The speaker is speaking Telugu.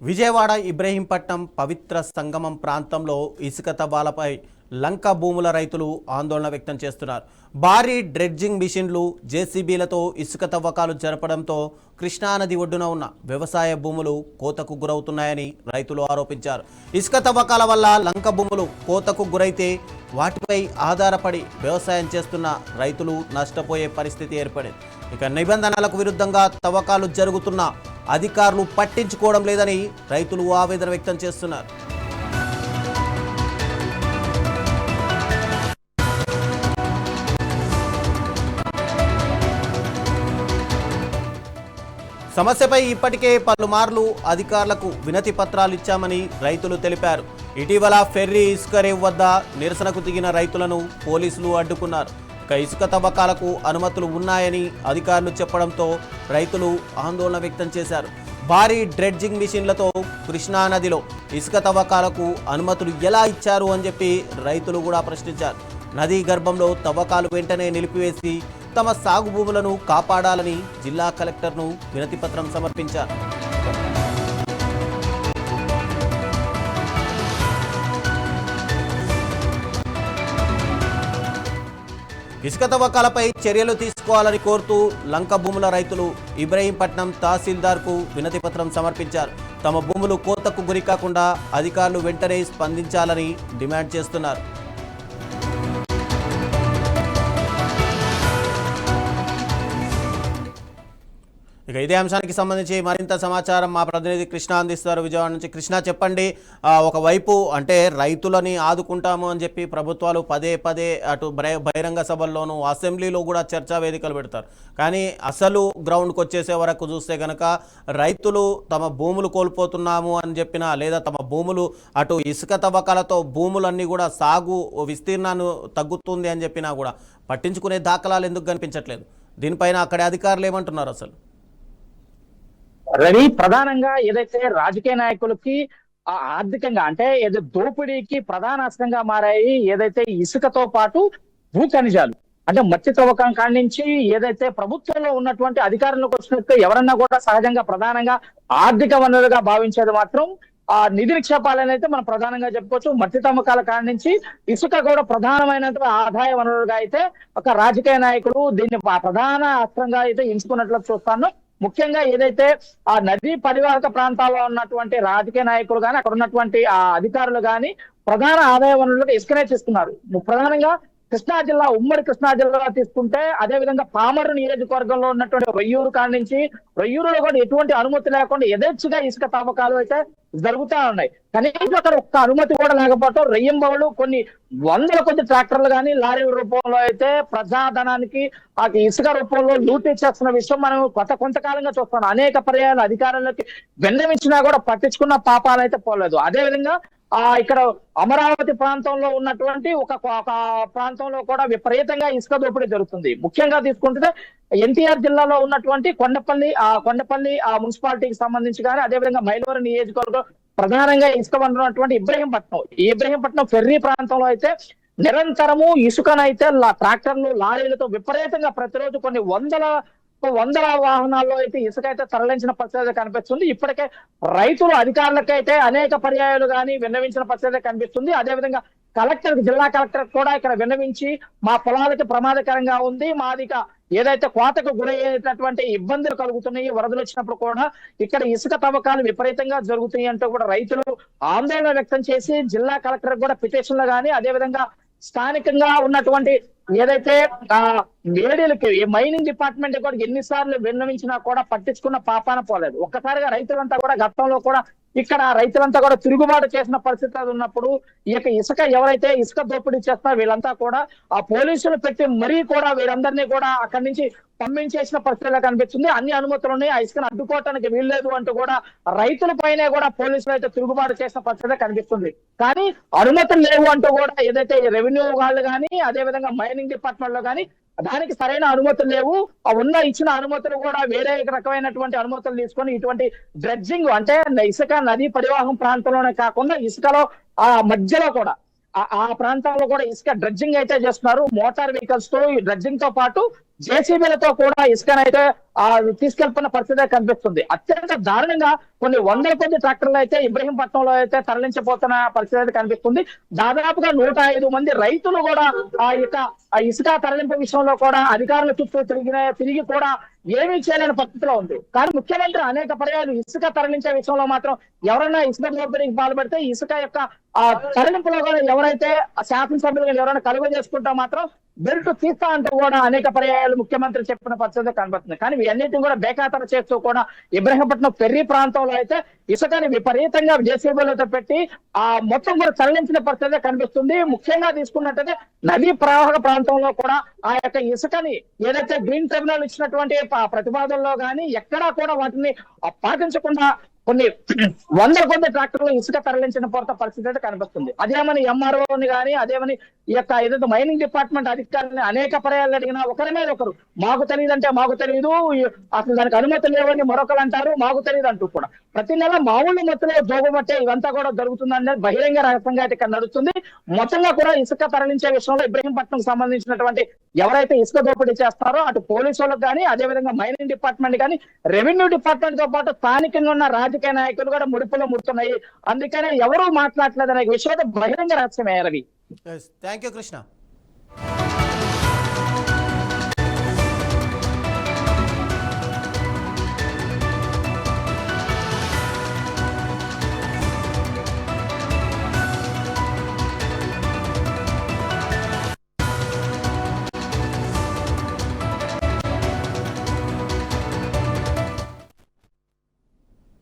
విజయవాడ ఇబ్రహీంపట్నం పవిత్ర సంగమం ప్రాంతంలో ఇసుక తవ్వాలపై లంక భూముల రైతులు ఆందోళన వ్యక్తం చేస్తున్నారు. భారీ డ్రెడ్జింగ్ మిషన్లు జేసీబీలతో ఇసుక తవ్వకాలు జరపడంతో కృష్ణానది ఒడ్డున ఉన్న వ్యవసాయ భూములు కోతకు గురవుతున్నాయని రైతులు ఆరోపించారు. ఇసుక తవ్వకాల వల్ల లంక భూములు కోతకు గురైతే వాటిపై ఆధారపడి వ్యవసాయం చేస్తున్న రైతులు నష్టపోయే పరిస్థితి ఏర్పడింది. ఇక నిబంధనలకు విరుద్ధంగా తవ్వకాలు జరుగుతున్న అధికారులు పట్టించుకోవడం లేదని రైతులు ఆవేదన వ్యక్తం చేస్తున్నారు. సమస్యపై ఇప్పటికే పలుమార్లు అధికారులకు వినతి పత్రాలు ఇచ్చామని రైతులు తెలిపారు. ఇటీవల ఫెర్రీ ఇసుక రేవు వద్ద నిరసనకు దిగిన రైతులను పోలీసులు అడ్డుకున్నారు. ఇక ఇసుక తవ్వకాలకు అనుమతులు ఉన్నాయని అధికారులు చెప్పడంతో రైతులు ఆందోళన వ్యక్తం చేశారు. భారీ డ్రెడ్జింగ్ మిషన్లతో కృష్ణానదిలో ఇసుక తవ్వకాలకు అనుమతులు ఎలా ఇచ్చారు అని చెప్పి రైతులు కూడా ప్రశ్నించారు. నదీ గర్భంలో తవ్వకాలు వెంటనే నిలిపివేసి తమ సాగు భూములను కాపాడాలని జిల్లా కలెక్టర్ను వినతిపత్రం సమర్పించారు. ఇసుక తవ్వకాలపై చర్యలు తీసుకోవాలని కోరుతూ లంక భూముల రైతులు ఇబ్రహీంపట్నం తహసీల్దార్కు వినతిపత్రం సమర్పించారు. తమ భూములు కోతకు గురికాకుండా అధికారులు వెంటనే స్పందించాలని డిమాండ్ చేస్తున్నారు. ఇక ఇదే అంశానికి సంబంధించి మరింత సమాచారం మా ప్రతినిధి కృష్ణ అందిస్తారు విజయవాడ నుంచి. కృష్ణ, చెప్పండి. ఒకవైపు అంటే రైతులని ఆదుకుంటాము అని చెప్పి ప్రభుత్వాలు పదే పదే అటు బహిరంగ సభల్లోనూ అసెంబ్లీలో కూడా చర్చా వేదికలు పెడతారు. కానీ అసలు గ్రౌండ్కి వచ్చేసే వరకు చూస్తే కనుక రైతులు తమ భూములు కోల్పోతున్నాము అని చెప్పినా, లేదా తమ భూములు అటు ఇసుక తవ్వకాలతో భూములన్నీ కూడా సాగు విస్తీర్ణాన్ని తగ్గుతుంది అని చెప్పినా కూడా పట్టించుకునే దాఖలాలు ఎందుకు కనిపించట్లేదు? దీనిపైన అక్కడి అధికారులు ఏమంటున్నారు అసలు? రవి, ప్రధానంగా ఏదైతే రాజకీయ నాయకులకి ఆర్థికంగా అంటే ఏదో దోపిడీకి ప్రధాన అస్త్రంగా మారాయి ఏదైతే ఇసుకతో పాటు భూ ఖనిజాలు, అంటే మట్టి తవ్వకం కాడి నుంచి ఏదైతే ప్రభుత్వంలో ఉన్నటువంటి అధికారంలోకి వచ్చినట్టు ఎవరన్నా కూడా సహజంగా ప్రధానంగా ఆర్థిక వనరులుగా భావించేది మాత్రం ఆ నిధి నిక్షేపాలని అయితే మనం ప్రధానంగా చెప్పుకోవచ్చు. మట్టి తవ్వకాల కాడి నుంచి ఇసుక కూడా ప్రధానమైన ఆదాయ వనరులుగా అయితే ఒక రాజకీయ నాయకులు దీన్ని ప్రధాన అస్త్రంగా అయితే ఎంచుకున్నట్లు చూస్తాను. ముఖ్యంగా ఏదైతే ఆ నదీ పరివాహక ప్రాంతాల్లో ఉన్నటువంటి రాజకీయ నాయకులు కానీ అక్కడ ఉన్నటువంటి ఆ అధికారులు కానీ ప్రధాన ఆదాయ వనరులుగా ఇసుకనే తీసుకున్నారు. ప్రధానంగా కృష్ణా జిల్లా, ఉమ్మడి కృష్ణా జిల్లా తీసుకుంటే అదే విధంగా పామరు నియోజకవర్గంలో ఉన్నటువంటి రొయ్యూరు కాడి నుంచి రొయ్యూరులో కూడా ఎటువంటి అనుమతి లేకుండా యథేచ్ఛగా ఇసుక తవ్వకాలు అయితే జరుగుతూ ఉన్నాయి. కనీసం అక్కడ ఒక్క అనుమతి కూడా లేకపోవడం రెయ్యంబవులు కొన్ని వందల కొద్ది ట్రాక్టర్లు కానీ లారీల రూపంలో అయితే ప్రజాధనానికి ఆ ఇసుక రూపంలో లూటీ చేస్తున్న విషయం మనం కొంతకాలంగా చూస్తున్నాం. అనేక పర్యాయాలు అధికారులకి విన్నవించినా కూడా పట్టించుకున్న పాపాలు అయితే పోలేదు. అదేవిధంగా ఇక్కడ అమరావతి ప్రాంతంలో ఉన్నటువంటి ఒక ప్రాంతంలో కూడా విపరీతంగా ఇసుక దోపిడీ జరుగుతుంది. ముఖ్యంగా తీసుకుంటే ఎన్టీఆర్ జిల్లాలో ఉన్నటువంటి కొండపల్లి మున్సిపాలిటీకి సంబంధించి కానీ అదేవిధంగా మైలవరం నియోజకవర్గం ప్రధానంగా ఇసుక ఉన్నటువంటి ఇబ్రహీంపట్నం ఫెర్రీ ప్రాంతంలో అయితే నిరంతరము ఇసుకనైతే ట్రాక్టర్లు లారీలతో విపరీతంగా ప్రతిరోజు కొన్ని వందల వాహనాల్లో అయితే ఇసుక అయితే తరలించిన పరిస్థితి కనిపిస్తుంది. ఇప్పటికే రైతులు అధికారులకైతే అనేక పర్యాయాలు కానీ విన్నవించిన పరిస్థితి కనిపిస్తుంది. అదేవిధంగా జిల్లా కలెక్టర్ కూడా ఇక్కడ విన్నవించి మా పొలాలకి ప్రమాదకరంగా ఉంది, మాదిక ఏదైతే కోతకు గురయ్యేటటువంటి ఇబ్బందులు కలుగుతున్నాయి, వరదలు వచ్చినప్పుడు కూడా ఇక్కడ ఇసుక తవ్వకాలు విపరీతంగా జరుగుతున్నాయి అంటూ కూడా రైతులు ఆందోళన వ్యక్తం చేసి జిల్లా కలెక్టర్ కూడా పిటిషన్లు కానీ అదేవిధంగా స్థానికంగా ఉన్నటువంటి ఏదైతే వేడీలకి మైనింగ్ డిపార్ట్మెంట్ కూడా ఎన్నిసార్లు విన్నవించినా కూడా పట్టించుకున్న పాపాన పోలేదు. ఒక్కసారిగా రైతులంతా కూడా గతంలో కూడా ఇక్కడ రైతులంతా కూడా తిరుగుబాటు చేసిన పరిస్థితి ఉన్నప్పుడు ఈ యొక్క ఇసుక ఎవరైతే ఇసుక దోపిడీ చేస్తారో వీళ్ళంతా కూడా ఆ పోలీసులు పెట్టి మరీ కూడా వీరందరినీ కూడా అక్కడి నుంచి పంపించేసిన పరిస్థితిలో కనిపిస్తుంది. అన్ని అనుమతులు ఉన్నాయి, ఆ ఇసుకను అడ్డుకోవటానికి వీల్లేదు అంటూ కూడా రైతుల పైనే కూడా పోలీసులు అయితే తిరుగుబాటు చేసిన పరిస్థితి కనిపిస్తుంది. కానీ అనుమతులు లేవు అంటూ కూడా ఏదైతే రెవెన్యూ వాళ్ళు కానీ అదేవిధంగా మైనింగ్ డిపార్ట్మెంట్ లో కానీ దానికి సరైన అనుమతులు లేవు. ఇచ్చిన అనుమతులు కూడా వేరే రకమైనటువంటి అనుమతులు తీసుకొని ఇటువంటి డ్రెడ్జింగ్ అంటే ఇసుక నదీ పరివాహం ప్రాంతంలోనే కాకుండా ఇసుకలో ఆ మధ్యలో కూడా ఆ ప్రాంతంలో కూడా ఇసుక డ్రెడ్జింగ్ అయితే చేస్తున్నారు. మోటార్ వెహికల్స్ తో ఈ డ్రెడ్జింగ్ తో పాటు జేసీబీలతో కూడా ఇసుకనైతే తీసుకెళ్తున్న పరిస్థితి కనిపిస్తుంది. అత్యంత దారుణంగా కొన్ని వందల కొద్ది ట్రాక్టర్లు అయితే ఇబ్రహీంపట్నంలో అయితే తరలించబోతున్న పరిస్థితి అయితే కనిపిస్తుంది. దాదాపుగా 105 మంది రైతులు కూడా ఆ ఇసుక తరలింపు విషయంలో కూడా అధికారుల చుట్టూ తిరిగి కూడా ఏమీ చేయలేని పరిస్థితిలో ఉంది. కానీ ముఖ్యమంత్రి అనేక పర్యాలు ఇసుక తరలించే విషయంలో మాత్రం ఎవరైనా ఇసుక దోపిడీకి పాల్పడితే ఇసుక యొక్క ఆ తరలింపులో కూడా ఎవరైతే శాసనసభ్యులు ఎవరైనా కలుగ చేసుకుంటా మాత్రం బెల్ట్ తీస్తా అంటూ కూడా అనేక పర్యాయాలు ముఖ్యమంత్రి చెప్పిన పరిస్థితి కనబడుతుంది. కానీ వీటన్నిటిని కూడా బేఖాతరు చేస్తూ కూడా ఇబ్రహీంపట్నం పెర్రీ ప్రాంతంలో అయితే ఇసుకని విపరీతంగా జేసీబీలతో పెట్టి మొత్తం కూడా తరలించిన పరిస్థితి కనిపిస్తుంది. ముఖ్యంగా తీసుకున్నట్టయితే నదీ ప్రవాహక ప్రాంతంలో కూడా ఆ యొక్క ఇసుకని ఏదైతే గ్రీన్ ట్రిబ్యునల్ ఇచ్చినటువంటి ప్రతిపాదనలో కానీ ఎక్కడా కూడా వాటిని పాటించకుండా కొన్ని వందల కొద్ది ట్రాక్టర్లు ఇసుక తరలించిన పరిస్థితి అయితే కనిపిస్తుంది. అదేమని ఎంఆర్ఓని కానీ అదేమని ఈ యొక్క ఏదైతే మైనింగ్ డిపార్ట్మెంట్ అధికారులని అనేక పర్యాలు అడిగినా ఒకరి మీద ఒకరు మాకు తెలియదు అంటే మాకు తెలియదు, అసలు దానికి అనుమతి లేవని మరొకరు అంటారు, మాకు తెలియదు అంటూ కూడా ప్రతి నెల మామూలు మొత్తంలో జోగుబట్టే ఇదంతా కూడా జరుగుతుందని బహిరంగ రహస్యంగా ఇక్కడ నడుస్తుంది. మొత్తంగా కూడా ఇసుక తరలించే విషయంలో ఇబ్రహీంపట్నం సంబంధించినటువంటి ఎవరైతే ఇసుక దోపిడీ చేస్తారో అటు పోలీసు వాళ్ళకి కానీ అదేవిధంగా మైనింగ్ డిపార్ట్మెంట్ కానీ రెవెన్యూ డిపార్ట్మెంట్ తో పాటు స్థానికంగా ఉన్న రాజకీయ నాయకులు కూడా ముడుపులో ముడుతున్నాయి. అందుకనే ఎవరూ మాట్లాడలేదు అనే విషయం బహిరంగ రహస్యమే రవి. Thank you Krishna.